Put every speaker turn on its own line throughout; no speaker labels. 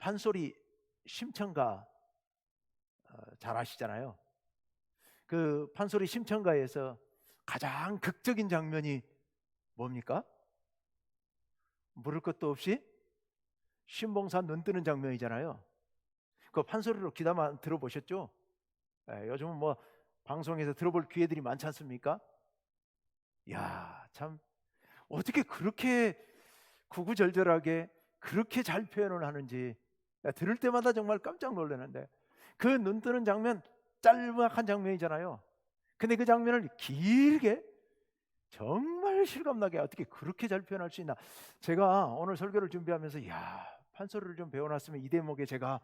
판소리 심청가 잘 아시잖아요. 그 판소리 심청가에서 가장 극적인 장면이 뭡니까? 물을 것도 없이 신봉사 눈 뜨는 장면이잖아요. 그 판소리로 귀담아 들어보셨죠? 요즘은 뭐 방송에서 들어볼 기회들이 많지 않습니까? 야, 참 어떻게 그렇게 구구절절하게 그렇게 잘 표현을 하는지 들을 때마다 정말 깜짝 놀라는데, 그 눈 뜨는 장면 짤막한 장면이잖아요. 근데 그 장면을 길게 정말 실감나게 어떻게 그렇게 잘 표현할 수 있나. 제가 오늘 설교를 준비하면서 야, 판소리를 좀 배워놨으면 이 대목에 제가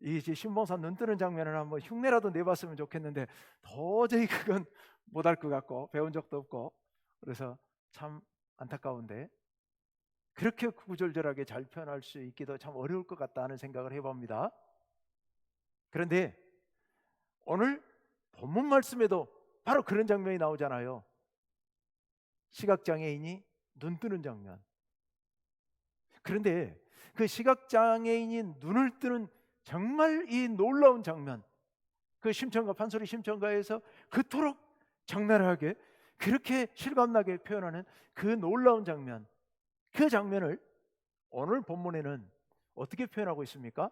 이 신봉사 눈 뜨는 장면을 한번 흉내라도 내봤으면 좋겠는데 도저히 그건 못할 것 같고 배운 적도 없고, 그래서 참 안타까운데 그렇게 구구절절하게 잘 표현할 수 있기도 참 어려울 것 같다는 생각을 해봅니다. 그런데 오늘 본문 말씀에도 바로 그런 장면이 나오잖아요. 시각장애인이 눈 뜨는 장면. 그런데 그 시각장애인이 눈을 뜨는 정말 이 놀라운 장면, 그 심청가, 판소리 심청가에서 그토록 적나라하게 그렇게 실감나게 표현하는 그 놀라운 장면, 그 장면을 오늘 본문에는 어떻게 표현하고 있습니까?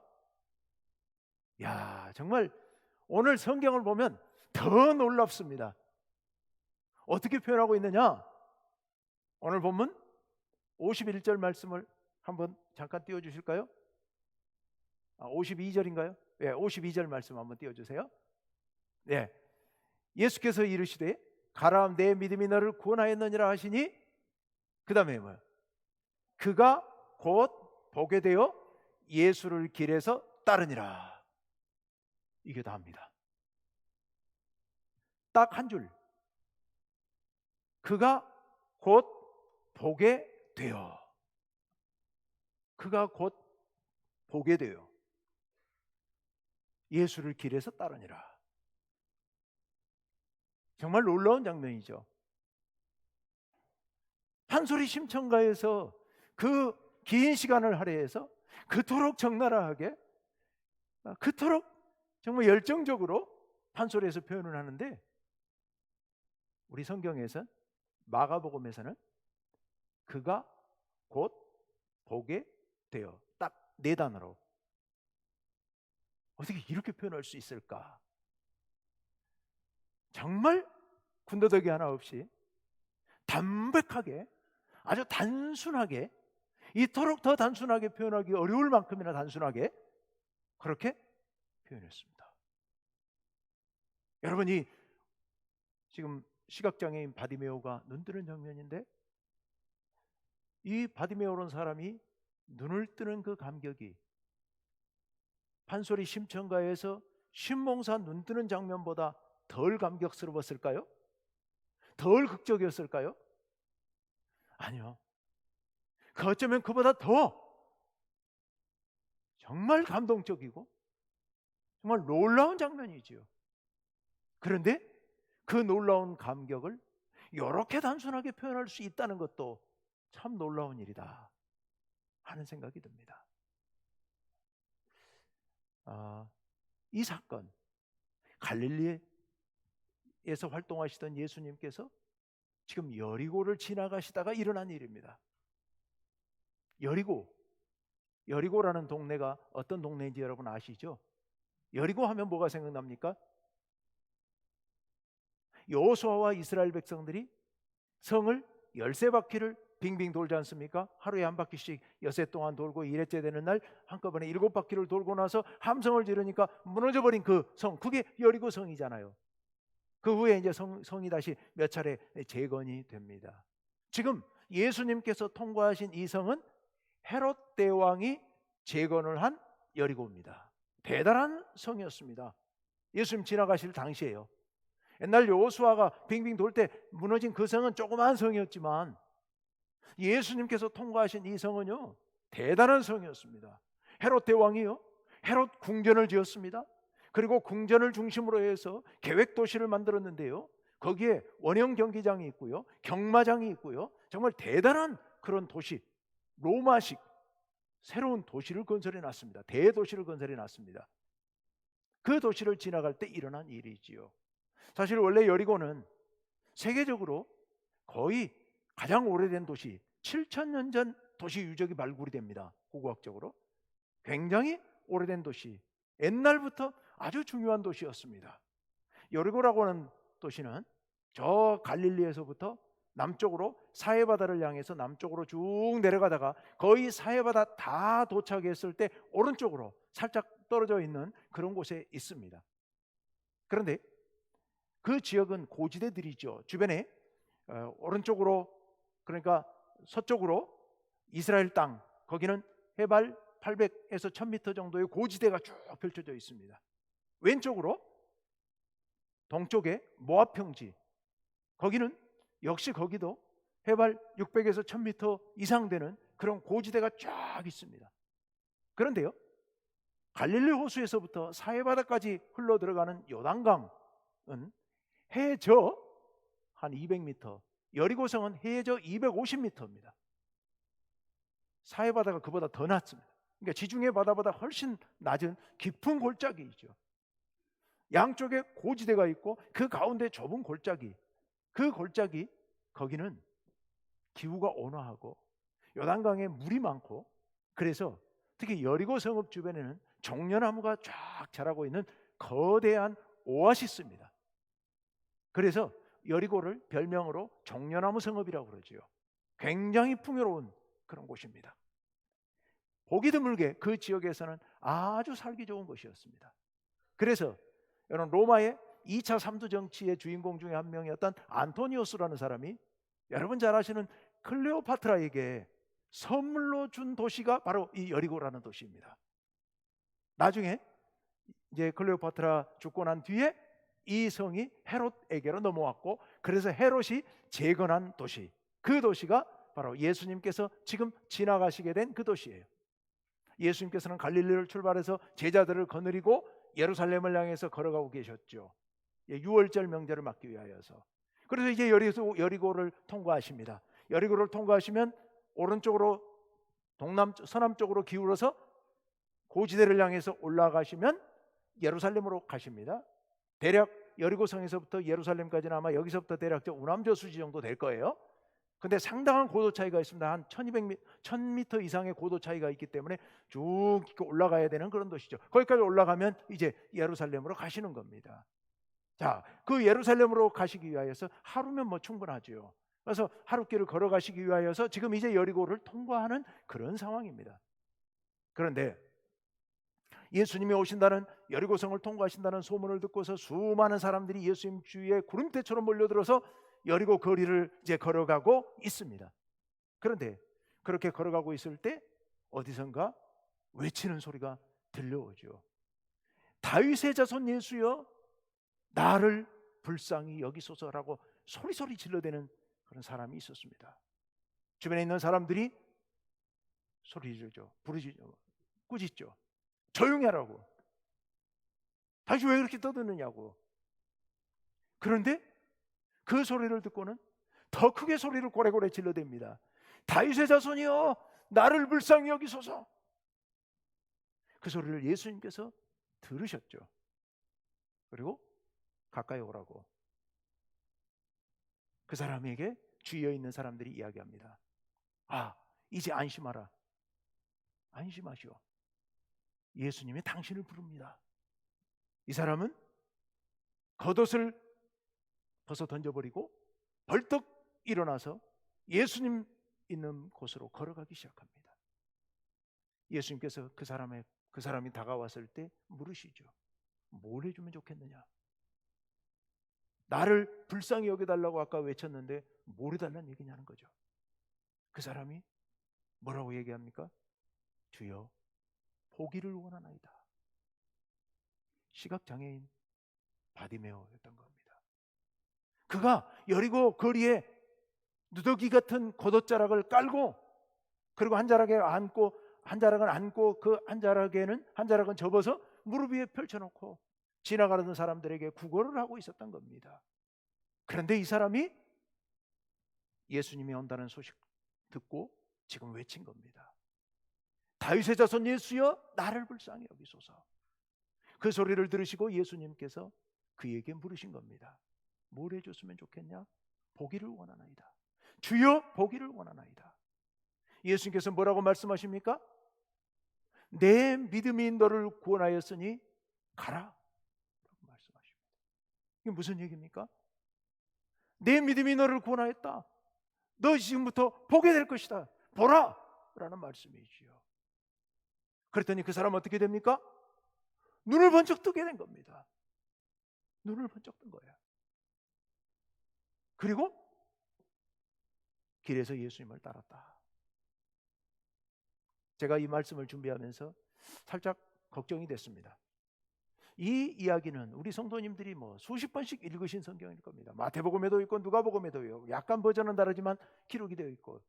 야, 정말 오늘 성경을 보면 더 놀랍습니다. 어떻게 표현하고 있느냐? 오늘 본문 51절 말씀을 한번 잠깐 띄워주실까요? 52절인가요? 네, 52절 말씀 한번 띄워주세요. 네, 예수께서 이르시되 가라, 내 믿음이 너를 구원하였느니라 하시니 그 다음에 뭐요? 그가 곧 보게 되어 예수를 길에서 따르니라. 이게 다입니다. 딱 한 줄. 그가 곧 보게 되어. 그가 곧 보게 되어 예수를 길에서 따르니라. 정말 놀라운 장면이죠. 판소리 심청가에서 그 긴 시간을 할애해서 그토록 적나라하게, 그토록 정말 열정적으로 판소리에서 표현을 하는데, 우리 성경에서 마가복음에서는 그가 곧 보게 되어, 딱 네 단어로. 어떻게 이렇게 표현할 수 있을까? 정말 군더더기 하나 없이 담백하게, 아주 단순하게, 이토록 더 단순하게 표현하기 어려울 만큼이나 단순하게 그렇게 표현했습니다. 여러분이 지금 시각장애인 바디메오가 눈 뜨는 장면인데, 이 바디메오라는 사람이 눈을 뜨는 그 감격이 판소리 심청가에서 신봉사 눈 뜨는 장면보다 덜 감격스러웠을까요? 덜 극적이었을까요? 아니요. 어쩌면 그보다 더 정말 감동적이고 정말 놀라운 장면이지요. 그런데 그 놀라운 감격을 이렇게 단순하게 표현할 수 있다는 것도 참 놀라운 일이다 하는 생각이 듭니다. 이 사건, 갈릴리에서 활동하시던 예수님께서 지금 여리고를 지나가시다가 일어난 일입니다. 여리고라는 동네가 어떤 동네인지 여러분 아시죠? 여리고 하면 뭐가 생각납니까? 여호수아와 이스라엘 백성들이 성을 13바퀴를 빙빙 돌지 않습니까? 하루에 한 바퀴씩 여세 동안 돌고 1회째 되는 날 한꺼번에 7바퀴를 돌고 나서 함성을 지르니까 무너져버린 그 성, 그게 여리고 성이잖아요. 그 후에 이제 성이 다시 몇 차례 재건이 됩니다. 지금 예수님께서 통과하신 이 성은 헤롯 대왕이 재건을 한 여리고입니다. 대단한 성이었습니다. 예수님 지나가실 당시에요. 옛날 여호수아가 빙빙 돌 때 무너진 그 성은 조그만 성이었지만 예수님께서 통과하신 이 성은요, 대단한 성이었습니다. 헤롯 대왕이요, 헤롯 궁전을 지었습니다. 그리고 궁전을 중심으로 해서 계획 도시를 만들었는데요, 거기에 원형 경기장이 있고요, 경마장이 있고요, 정말 대단한 그런 도시, 로마식 새로운 도시를 건설해 놨습니다. 대도시를 건설해 놨습니다. 그 도시를 지나갈 때 일어난 일이지요. 사실 원래 여리고는 세계적으로 거의 가장 오래된 도시, 7,000년 전 도시 유적이 발굴이 됩니다. 고고학적으로 굉장히 오래된 도시, 옛날부터 아주 중요한 도시였습니다. 여리고라고 하는 도시는 저 갈릴리에서부터 남쪽으로 사해바다를 향해서 남쪽으로 쭉 내려가다가 거의 사해바다 다 도착했을 때 오른쪽으로 살짝 떨어져 있는 그런 곳에 있습니다. 그런데 그 지역은 고지대들이죠. 주변에 오른쪽으로, 그러니까 서쪽으로 이스라엘 땅, 거기는 해발 800에서 1000m 정도의 고지대가 쭉 펼쳐져 있습니다. 왼쪽으로 동쪽에 모압 평지, 거기는 역시 거기도 해발 600에서 1000m 이상 되는 그런 고지대가 쫙 있습니다. 그런데요, 갈릴리 호수에서부터 사해바다까지 흘러 들어가는 요단강은 해저 한 200m, 여리고성은 해저 250m입니다. 사해바다가 그보다 더 낮습니다. 그러니까 지중해 바다보다 훨씬 낮은 깊은 골짜기이죠. 양쪽에 고지대가 있고 그 가운데 좁은 골짜기, 그 골짜기, 거기는 기후가 온화하고 요단강에 물이 많고, 그래서 특히 여리고 성읍 주변에는 종려나무가 쫙 자라고 있는 거대한 오아시스입니다. 그래서 여리고를 별명으로 종려나무 성읍이라고 그러지요. 굉장히 풍요로운 그런 곳입니다. 보기 드물게 그 지역에서는 아주 살기 좋은 곳이었습니다. 그래서 여러분, 로마의 2차 삼두 정치의 주인공 중에 한 명이었던 안토니오스라는 사람이 여러분 잘 아시는 클레오파트라에게 선물로 준 도시가 바로 이 여리고라는 도시입니다. 나중에 이제 클레오파트라 죽고 난 뒤에 이 성이 헤롯에게로 넘어왔고, 그래서 헤롯이 재건한 도시, 그 도시가 바로 예수님께서 지금 지나가시게 된 그 도시예요. 예수님께서는 갈릴리를 출발해서 제자들을 거느리고 예루살렘을 향해서 걸어가고 계셨죠. 유월절 명절을 맞기 위하여서. 그래서 이제 여리고를 통과하십니다. 여리고를 통과하시면 오른쪽으로 서남쪽으로 기울어서 고지대를 향해서 올라가시면 예루살렘으로 가십니다. 대략 여리고성에서부터 예루살렘까지는 아마 여기서부터 대략 우남저수지 정도 될 거예요. 근데 상당한 고도 차이가 있습니다. 한 1200m, 1000m 이상의 고도 차이가 있기 때문에 쭉 올라가야 되는 그런 도시죠. 거기까지 올라가면 이제 예루살렘으로 가시는 겁니다. 자, 그 예루살렘으로 가시기 위하여서 하루면 뭐 충분하죠. 그래서 하루길을 걸어가시기 위하여서 지금 이제 여리고를 통과하는 그런 상황입니다. 그런데 예수님이 오신다는, 여리고성을 통과하신다는 소문을 듣고서 수많은 사람들이 예수님 주위에 구름대처럼 몰려들어서 여리고 거리를 이제 걸어가고 있습니다. 그런데 그렇게 걸어가고 있을 때 어디선가 외치는 소리가 들려오죠. 다윗의 자손 예수여, 나를 불쌍히 여기소서라고 소리소리 질러대는 그런 사람이 있었습니다. 주변에 있는 사람들이 소리 지르죠. 부르짖죠. 꾸짖죠. 조용히 하라고. 당신 왜 그렇게 떠드느냐고. 그런데 그 소리를 듣고는 더 크게 소리를 고래고래 질러댑니다. 다윗의 자손이여, 나를 불쌍히 여기소서. 그 소리를 예수님께서 들으셨죠. 그리고 가까이 오라고 그 사람에게 주위에 있는 사람들이 이야기합니다. 아, 이제 안심하라. 안심하시오. 예수님이 당신을 부릅니다. 이 사람은 겉옷을 벗어 던져버리고 벌떡 일어나서 예수님 있는 곳으로 걸어가기 시작합니다. 예수님께서 그 사람이 다가왔을 때 물으시죠. 뭘 해주면 좋겠느냐? 나를 불쌍히 여겨달라고 아까 외쳤는데 뭘 해달라는 얘기냐는 거죠. 그 사람이 뭐라고 얘기합니까? 주여, 보기를 원하나이다. 시각장애인 바디메오였던 겁니다. 그가 여리고 거리에 누더기 같은 겉옷자락을 깔고, 그리고 한 자락에 앉고, 한 자락은 앉고, 그 한 자락은 접어서 무릎 위에 펼쳐놓고 지나가는 사람들에게 구걸을 하고 있었던 겁니다. 그런데 이 사람이 예수님이 온다는 소식 듣고 지금 외친 겁니다. 다윗의 자손 예수여 나를 불쌍히 여기소서. 그 소리를 들으시고 예수님께서 그에게 물으신 겁니다. 뭘 해줬으면 좋겠냐? 보기를 원하나이다. 주여 보기를 원하나이다. 예수님께서 뭐라고 말씀하십니까? 내 믿음이 너를 구원하였으니 가라 라고 말씀하십니다. 이게 무슨 얘기입니까? 내 믿음이 너를 구원하였다. 너 지금부터 보게 될 것이다. 보라! 라는 말씀이지요. 그랬더니 그 사람 어떻게 됩니까? 눈을 번쩍 뜨게 된 겁니다. 눈을 번쩍 뜬 거예요. 그리고 길에서 예수님을 따랐다. 제가 이 말씀을 준비하면서 살짝 걱정이 됐습니다. 이 이야기는 우리 성도님들이 수십 번씩 읽으신 성경일 겁니다. 마태복음에도 있고 누가복음에도 있고 약간 버전은 다르지만 기록이 되어 있고,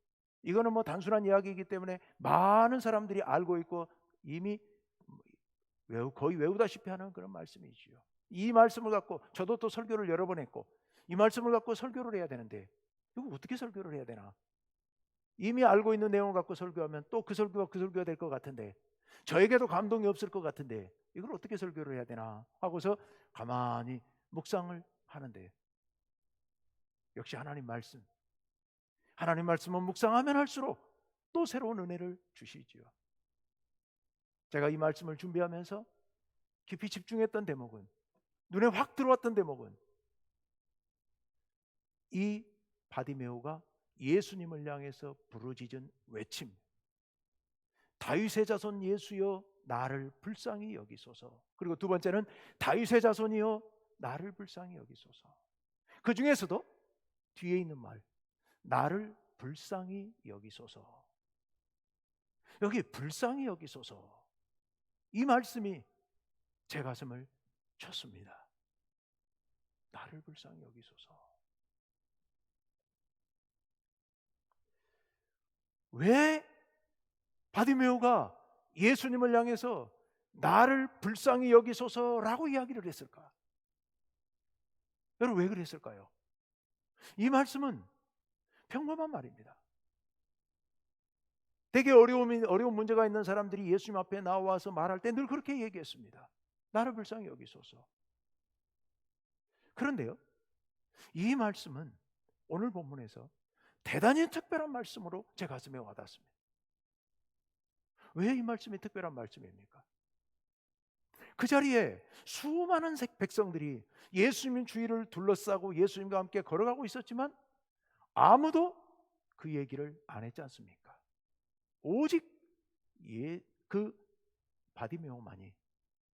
이거는 단순한 이야기이기 때문에 많은 사람들이 알고 있고 이미 거의 외우다시피 하는 그런 말씀이지요. 이 말씀을 갖고 저도 또 설교를 여러 번 했고, 이 말씀을 갖고 설교를 해야 되는데 이거 어떻게 설교를 해야 되나? 이미 알고 있는 내용을 갖고 설교하면 또 그 설교가 그 설교가 될 것 같은데, 저에게도 감동이 없을 것 같은데 이걸 어떻게 설교를 해야 되나 하고서 가만히 묵상을 하는데, 역시 하나님 말씀은 묵상하면 할수록 또 새로운 은혜를 주시지요. 제가 이 말씀을 준비하면서 깊이 집중했던 대목은, 눈에 확 들어왔던 대목은, 이 바디메오가 예수님을 향해서 부르짖은 외침, 다윗의 자손 예수여 나를 불쌍히 여기소서. 그리고 두 번째는 다윗의 자손이여 나를 불쌍히 여기소서. 그 중에서도 뒤에 있는 말, 나를 불쌍히 여기소서. 여기 불쌍히 여기소서, 이 말씀이 제 가슴을 쳤습니다. 나를 불쌍히 여기소서. 왜 바디메오가 예수님을 향해서 나를 불쌍히 여기소서라고 이야기를 했을까? 여러분 왜 그랬을까요? 이 말씀은 평범한 말입니다. 되게 어려운 문제가 있는 사람들이 예수님 앞에 나와서 말할 때 늘 그렇게 얘기했습니다. 나를 불쌍히 여기소서. 그런데요, 이 말씀은 오늘 본문에서 대단히 특별한 말씀으로 제 가슴에 와닿습니다. 왜 이 말씀이 특별한 말씀입니까? 그 자리에 수많은 백성들이 예수님 주위를 둘러싸고 예수님과 함께 걸어가고 있었지만 아무도 그 얘기를 안 했지 않습니까? 오직 그 바디메오만이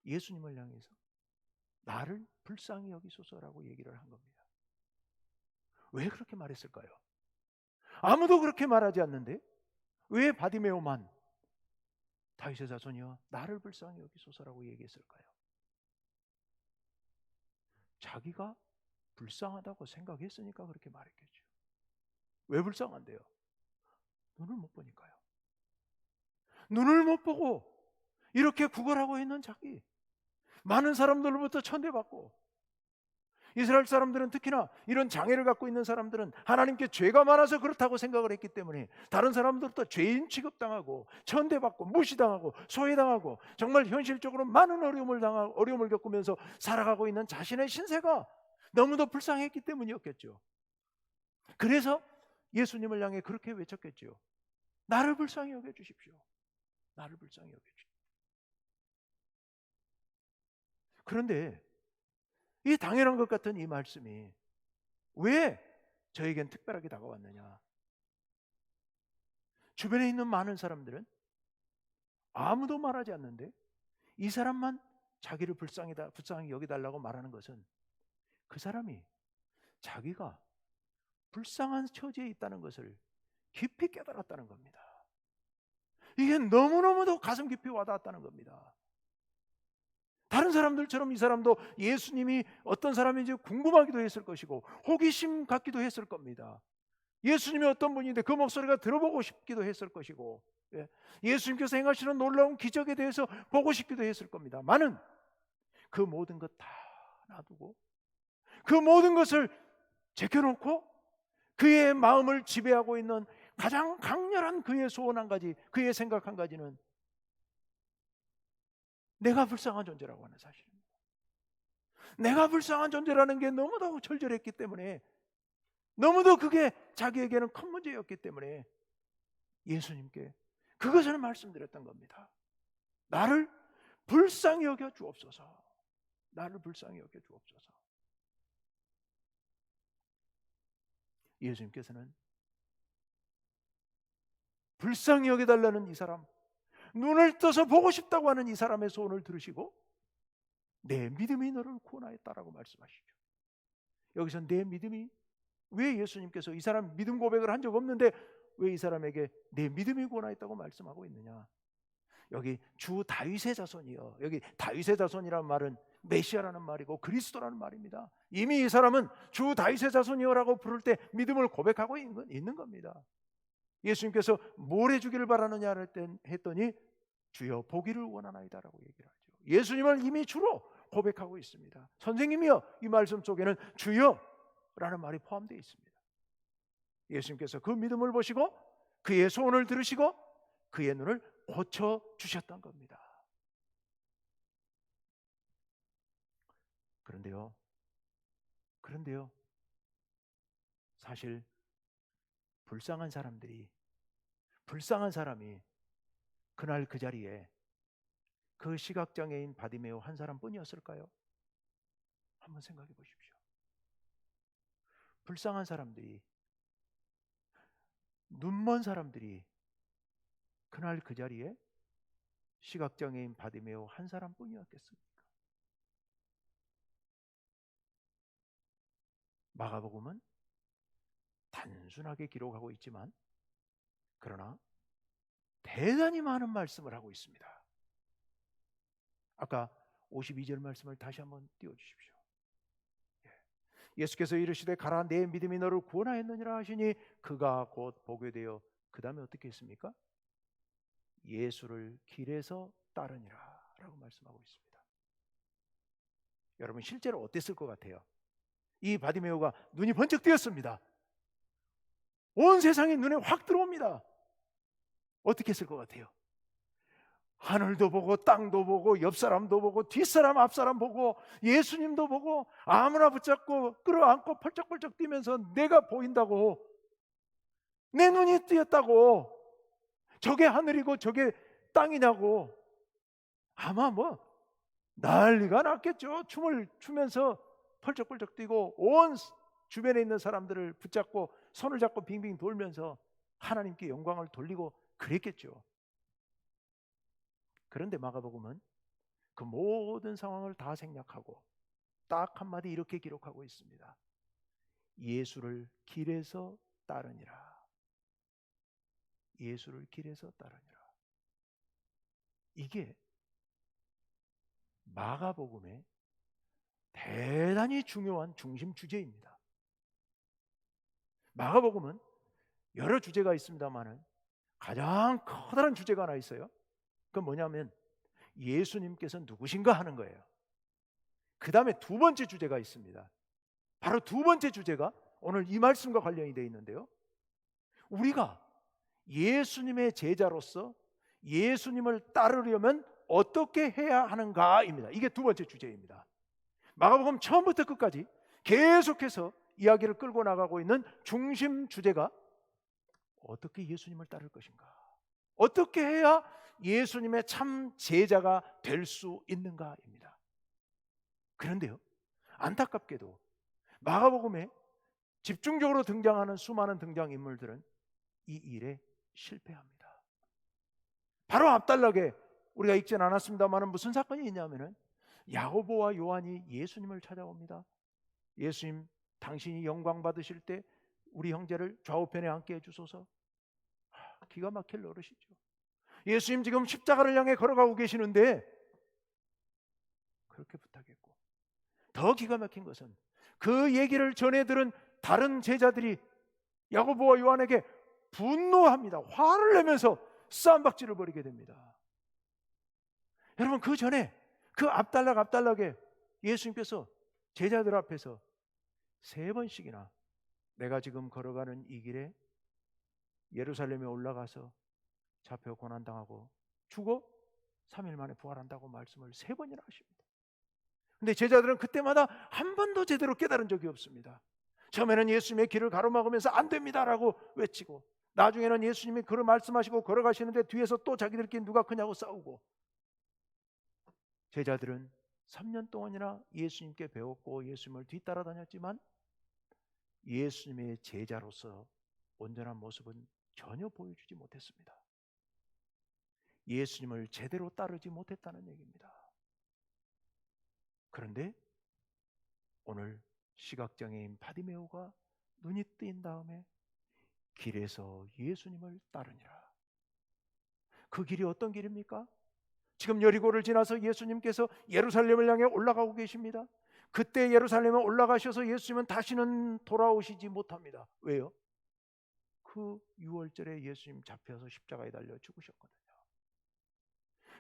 예수님을 향해서 나를 불쌍히 여기소서라고 얘기를 한 겁니다. 왜 그렇게 말했을까요? 아무도 그렇게 말하지 않는데 왜 바디메오만 다윗의 자손이여 나를 불쌍히 여기소서라고 얘기했을까요? 자기가 불쌍하다고 생각했으니까 그렇게 말했겠죠. 왜 불쌍한데요? 눈을 못 보니까요. 눈을 못 보고 이렇게 구걸하고 있는 자기, 많은 사람들로부터 천대받고, 이스라엘 사람들은 특히나 이런 장애를 갖고 있는 사람들은 하나님께 죄가 많아서 그렇다고 생각을 했기 때문에 다른 사람들부터 죄인 취급당하고 천대받고 무시당하고 소외당하고 정말 현실적으로 많은 어려움을 겪으면서 살아가고 있는 자신의 신세가 너무도 불쌍했기 때문이었겠죠. 그래서 예수님을 향해 그렇게 외쳤겠죠. 나를 불쌍히 여겨주십시오. 나를 불쌍히 여겨주십시오. 그런데 이 당연한 것 같은 이 말씀이 왜 저에겐 특별하게 다가왔느냐? 주변에 있는 많은 사람들은 아무도 말하지 않는데 이 사람만 자기를 불쌍히 여기달라고 말하는 것은 그 사람이 자기가 불쌍한 처지에 있다는 것을 깊이 깨달았다는 겁니다. 이게 너무너무도 가슴 깊이 와닿았다는 겁니다. 다른 사람들처럼 이 사람도 예수님이 어떤 사람인지 궁금하기도 했을 것이고 호기심 갖기도 했을 겁니다. 예수님이 어떤 분인데 그 목소리가 들어보고 싶기도 했을 것이고, 예수님께서 행하시는 놀라운 기적에 대해서 보고 싶기도 했을 겁니다. 많은 그 모든 것 다 놔두고 그 모든 것을 제껴놓고 그의 마음을 지배하고 있는 가장 강렬한 그의 소원 한 가지, 그의 생각 한 가지는 내가 불쌍한 존재라고 하는 사실입니다. 내가 불쌍한 존재라는 게 너무도 절절했기 때문에, 너무도 그게 자기에게는 큰 문제였기 때문에 예수님께 그것을 말씀드렸던 겁니다. 나를 불쌍히 여겨 주옵소서. 나를 불쌍히 여겨 주옵소서. 예수님께서는 불쌍히 여겨달라는 이 사람, 눈을 떠서 보고 싶다고 하는 이 사람의 소원을 들으시고 내 믿음이 너를 구원하였다라고 말씀하시죠. 여기서 내 믿음이, 왜 예수님께서 이 사람 믿음 고백을 한 적 없는데 왜 이 사람에게 내 믿음이 구원하였다고 말씀하고 있느냐? 여기 주 다윗의 자손이요, 여기 다윗의 자손이라는 말은 메시아라는 말이고 그리스도라는 말입니다. 이미 이 사람은 주 다윗의 자손이요라고 부를 때 믿음을 고백하고 있는 겁니다. 예수님께서 뭘 해주기를 바라느냐 했더니 주여 보기를 원하나이다라고 얘기를 하죠. 예수님을 이미 주로 고백하고 있습니다. 선생님이여, 이 말씀 속에는 주여라는 말이 포함되어 있습니다. 예수님께서 그 믿음을 보시고 그의 소원을 들으시고 그의 눈을 고쳐주셨던 겁니다. 그런데요, 사실 불쌍한 사람이 그날 그 자리에 그 시각장애인 바디메오 한 사람뿐이었을까요? 한번 생각해 보십시오. 불쌍한 사람들이, 눈먼 사람들이 그날 그 자리에 시각장애인 바디메오 한 사람뿐이었겠습니까? 마가복음은 단순하게 기록하고 있지만 그러나 대단히 많은 말씀을 하고 있습니다. 아까 52절 말씀을 다시 한번 띄워주십시오. 예수께서 이르시되 가라, 내 믿음이 너를 구원하였느니라 하시니 그가 곧 보게 되어 그 다음에 어떻게 했습니까? 예수를 길에서 따르니라 라고 말씀하고 있습니다. 여러분 실제로 어땠을 것 같아요? 이 바디메오가 눈이 번쩍 뜨였습니다. 온 세상이 눈에 확 들어옵니다. 어떻게 했을 것 같아요? 하늘도 보고 땅도 보고 옆 사람도 보고 뒷사람 앞사람 보고 예수님도 보고 아무나 붙잡고 끌어안고 펄쩍펄쩍 뛰면서 내가 보인다고, 내 눈이 뜨였다고, 저게 하늘이고 저게 땅이냐고 아마 뭐 난리가 났겠죠. 춤을 추면서 펄쩍펄쩍 뛰고 온 주변에 있는 사람들을 붙잡고 손을 잡고 빙빙 돌면서 하나님께 영광을 돌리고 그랬겠죠. 그런데 마가복음은 그 모든 상황을 다 생략하고 딱 한마디 이렇게 기록하고 있습니다. 예수를 길에서 따르니라. 예수를 길에서 따르니라. 이게 마가복음의 대단히 중요한 중심 주제입니다. 마가복음은 여러 주제가 있습니다만은 가장 커다란 주제가 하나 있어요. 그건 뭐냐면 예수님께서 누구신가 하는 거예요. 그 다음에 두 번째 주제가 있습니다. 바로 두 번째 주제가 오늘 이 말씀과 관련이 되어 있는데요, 우리가 예수님의 제자로서 예수님을 따르려면 어떻게 해야 하는가입니다. 이게 두 번째 주제입니다. 마가복음 처음부터 끝까지 계속해서 이야기를 끌고 나가고 있는 중심 주제가 어떻게 예수님을 따를 것인가, 어떻게 해야 예수님의 참 제자가 될 수 있는가입니다. 그런데요, 안타깝게도 마가복음에 집중적으로 등장하는 수많은 등장인물들은 이 일에 실패합니다. 바로 앞달락에 우리가 읽지는 않았습니다만 무슨 사건이 있냐면은 야고보와 요한이 예수님을 찾아옵니다. 예수님, 당신이 영광 받으실 때 우리 형제를 좌우편에 앉게 해주소서. 기가 막힐 노릇이죠. 예수님 지금 십자가를 향해 걸어가고 계시는데 그렇게 부탁했고, 더 기가 막힌 것은 그 얘기를 전해 들은 다른 제자들이 야고보와 요한에게 분노합니다. 화를 내면서 싸움박질을 벌이게 됩니다. 여러분, 그 전에 그 앞달락에 예수님께서 제자들 앞에서 3번씩이나 내가 지금 걸어가는 이 길에 예루살렘에 올라가서 잡혀 고난당하고 죽어 3일 만에 부활한다고 말씀을 3번이나 하십니다. 근데 제자들은 그때마다 한 번도 제대로 깨달은 적이 없습니다. 처음에는 예수님의 길을 가로막으면서 안 됩니다라고 외치고, 나중에는 예수님이 그를 말씀하시고 걸어가시는데 뒤에서 또 자기들끼리 누가 크냐고 싸우고, 제자들은 3년 동안이나 예수님께 배웠고 예수님을 뒤따라다녔지만 예수님의 제자로서 온전한 모습은 전혀 보여주지 못했습니다. 예수님을 제대로 따르지 못했다는 얘기입니다. 그런데 오늘 시각장애인 바디메오가 눈이 뜨인 다음에 길에서 예수님을 따르니라. 그 길이 어떤 길입니까? 지금 여리고를 지나서 예수님께서 예루살렘을 향해 올라가고 계십니다. 그때 예루살렘에 올라가셔서 예수님은 다시는 돌아오시지 못합니다. 왜요? 그 6월절에 예수님 잡혀서 십자가에 달려 죽으셨거든요.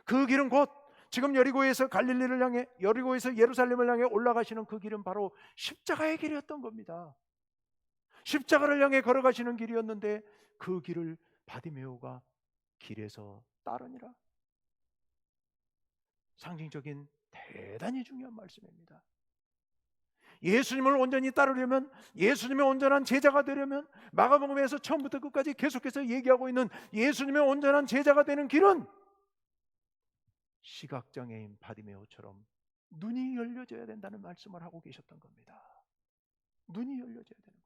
그 길은 곧 지금 여리고에서 갈릴리를 향해, 여리고에서 예루살렘을 향해 올라가시는 그 길은 바로 십자가의 길이었던 겁니다. 십자가를 향해 걸어가시는 길이었는데 그 길을 바디메오가 길에서 따르니라. 상징적인 대단히 중요한 말씀입니다. 예수님을 온전히 따르려면, 예수님의 온전한 제자가 되려면, 마가복음에서 처음부터 끝까지 계속해서 얘기하고 있는 예수님의 온전한 제자가 되는 길은 시각장애인 바디메오처럼 눈이 열려져야 된다는 말씀을 하고 계셨던 겁니다. 눈이 열려져야 되는 거예요.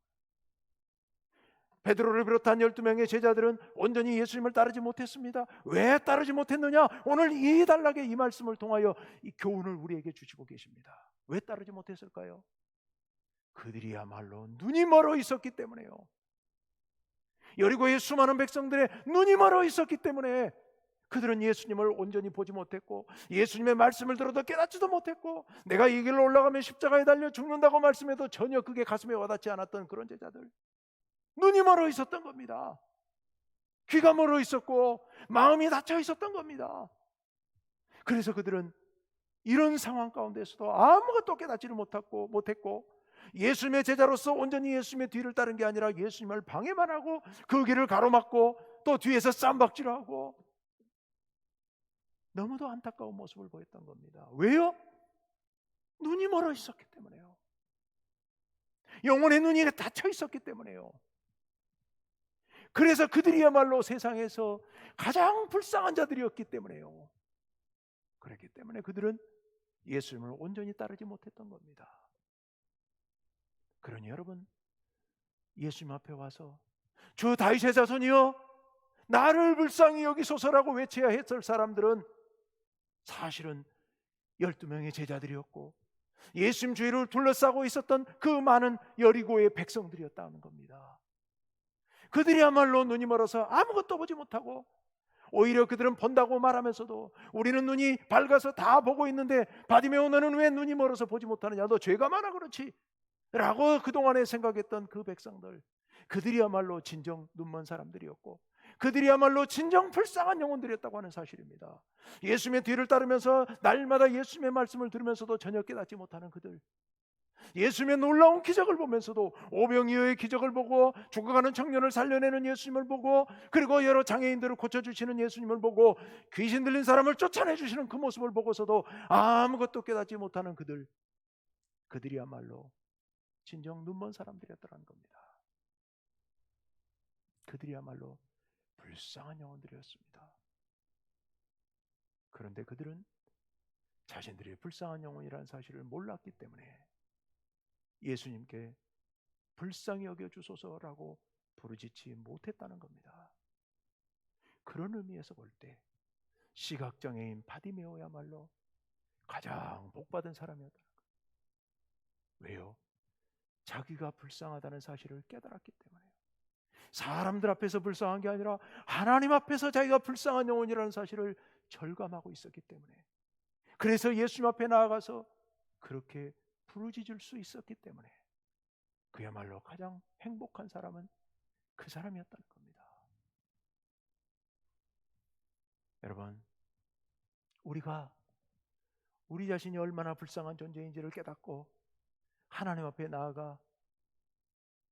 베드로를 비롯한 12명의 제자들은 온전히 예수님을 따르지 못했습니다. 왜 따르지 못했느냐? 오늘 이 단락에 이 말씀을 통하여 이 교훈을 우리에게 주시고 계십니다. 왜 따르지 못했을까요? 그들이야말로 눈이 멀어 있었기 때문에요. 여리고의 수많은 백성들의 눈이 멀어 있었기 때문에 그들은 예수님을 온전히 보지 못했고, 예수님의 말씀을 들어도 깨닫지도 못했고, 내가 이 길로 올라가면 십자가에 달려 죽는다고 말씀해도 전혀 그게 가슴에 와닿지 않았던 그런 제자들, 눈이 멀어 있었던 겁니다. 귀가 멀어 있었고 마음이 닫혀 있었던 겁니다. 그래서 그들은 이런 상황 가운데서도 아무것도 깨닫지를 못했고 예수님의 제자로서 온전히 예수님의 뒤를 따른 게 아니라 예수님을 방해만 하고 그 길을 가로막고 또 뒤에서 쌈박질하고 너무도 안타까운 모습을 보였던 겁니다. 왜요? 눈이 멀어 있었기 때문에요. 영혼의 눈이 닫혀 있었기 때문에요. 그래서 그들이야말로 세상에서 가장 불쌍한 자들이었기 때문에요. 그렇기 때문에 그들은 예수님을 온전히 따르지 못했던 겁니다. 그러니 여러분, 예수님 앞에 와서 주 다윗의 자손이여 나를 불쌍히 여기소서라고 외쳐야 했을 사람들은 사실은 12명의 제자들이었고 예수님 주위를 둘러싸고 있었던 그 많은 여리고의 백성들이었다는 겁니다. 그들이야말로 눈이 멀어서 아무것도 보지 못하고 오히려 그들은 본다고 말하면서도 우리는 눈이 밝아서 다 보고 있는데 바디메오 너는 왜 눈이 멀어서 보지 못하느냐, 너 죄가 많아 그렇지 라고 그동안에 생각했던 그 백성들, 그들이야말로 진정 눈먼 사람들이었고 그들이야말로 진정 불쌍한 영혼들이었다고 하는 사실입니다. 예수님의 뒤를 따르면서 날마다 예수님의 말씀을 들으면서도 전혀 깨닫지 못하는 그들, 예수님의 놀라운 기적을 보면서도 오병이어의 기적을 보고 죽어가는 청년을 살려내는 예수님을 보고 그리고 여러 장애인들을 고쳐주시는 예수님을 보고 귀신 들린 사람을 쫓아내주시는 그 모습을 보고서도 아무것도 깨닫지 못하는 그들이야말로 진정 눈먼 사람들이었다는 겁니다. 그들이야말로 불쌍한 영혼들이었습니다. 그런데 그들은 자신들이 불쌍한 영혼이라는 사실을 몰랐기 때문에 예수님께 불쌍히 여겨주소서라고 부르짖지 못했다는 겁니다. 그런 의미에서 볼 때 시각장애인 바디메오야말로 가장 복받은 사람이었다는 거예요. 왜요? 자기가 불쌍하다는 사실을 깨달았기 때문에요. 사람들 앞에서 불쌍한 게 아니라 하나님 앞에서 자기가 불쌍한 영혼이라는 사실을 절감하고 있었기 때문에, 그래서 예수님 앞에 나아가서 그렇게 부르짖을 수 있었기 때문에 그야말로 가장 행복한 사람은 그 사람이었다는 겁니다. 여러분, 우리가 우리 자신이 얼마나 불쌍한 존재인지를 깨닫고 하나님 앞에 나아가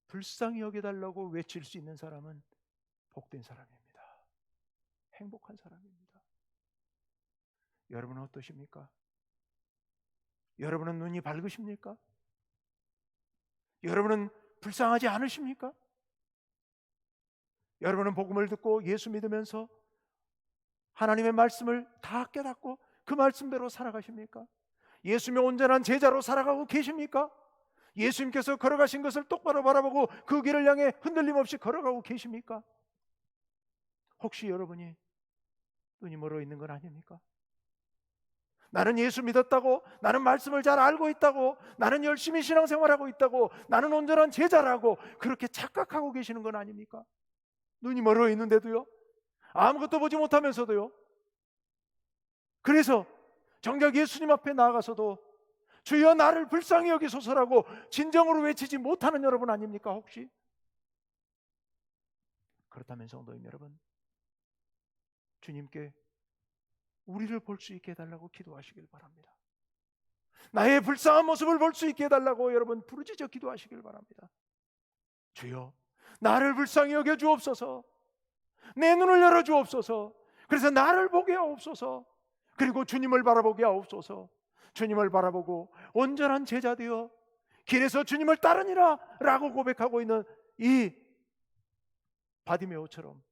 불쌍히 여겨달라고 외칠 수 있는 사람은 복된 사람입니다. 행복한 사람입니다. 여러분은 어떠십니까? 여러분은 눈이 밝으십니까? 여러분은 불쌍하지 않으십니까? 여러분은 복음을 듣고 예수 믿으면서 하나님의 말씀을 다 깨닫고 그 말씀대로 살아가십니까? 예수님의 온전한 제자로 살아가고 계십니까? 예수님께서 걸어가신 것을 똑바로 바라보고 그 길을 향해 흔들림 없이 걸어가고 계십니까? 혹시 여러분이 눈이 멀어 있는 건 아닙니까? 나는 예수 믿었다고, 나는 말씀을 잘 알고 있다고, 나는 열심히 신앙생활하고 있다고, 나는 온전한 제자라고 그렇게 착각하고 계시는 건 아닙니까? 눈이 멀어 있는데도요, 아무것도 보지 못하면서도요. 그래서 정작 예수님 앞에 나아가서도 주여 나를 불쌍히 여기소서라고 진정으로 외치지 못하는 여러분 아닙니까 혹시? 그렇다면 성도님 여러분, 주님께 우리를 볼 수 있게 해달라고 기도하시길 바랍니다. 나의 불쌍한 모습을 볼 수 있게 해달라고 여러분 부르짖어 기도하시길 바랍니다. 주여 나를 불쌍히 여겨 주옵소서. 내 눈을 열어 주옵소서. 그래서 나를 보게 하옵소서. 그리고 주님을 바라보게 하옵소서. 주님을 바라보고 온전한 제자 되어 길에서 주님을 따르니라 라고 고백하고 있는 이 바디메오처럼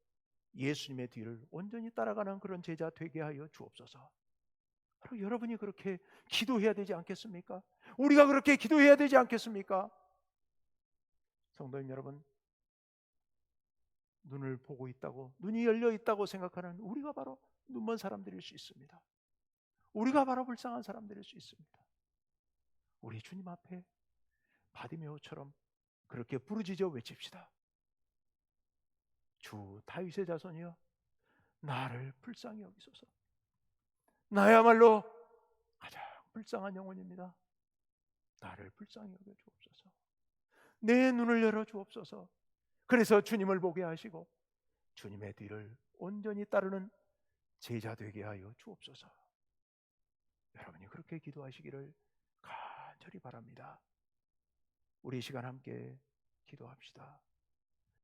예수님의 뒤를 온전히 따라가는 그런 제자 되게 하여 주옵소서. 바로 여러분이 그렇게 기도해야 되지 않겠습니까? 우리가 그렇게 기도해야 되지 않겠습니까? 성도님 여러분, 눈을 보고 있다고, 눈이 열려 있다고 생각하는 우리가 바로 눈먼 사람들일 수 있습니다. 우리가 바로 불쌍한 사람들일 수 있습니다. 우리 주님 앞에 바디메오처럼 그렇게 부르짖어 외칩시다. 주 다윗의 자손이여 나를 불쌍히 여기소서. 나야말로 가장 불쌍한 영혼입니다. 나를 불쌍히 여겨 주옵소서. 내 눈을 열어 주옵소서. 그래서 주님을 보게 하시고 주님의 뒤를 온전히 따르는 제자 되게 하여 주옵소서. 여러분이 그렇게 기도하시기를 간절히 바랍니다. 우리 이 시간 함께 기도합시다.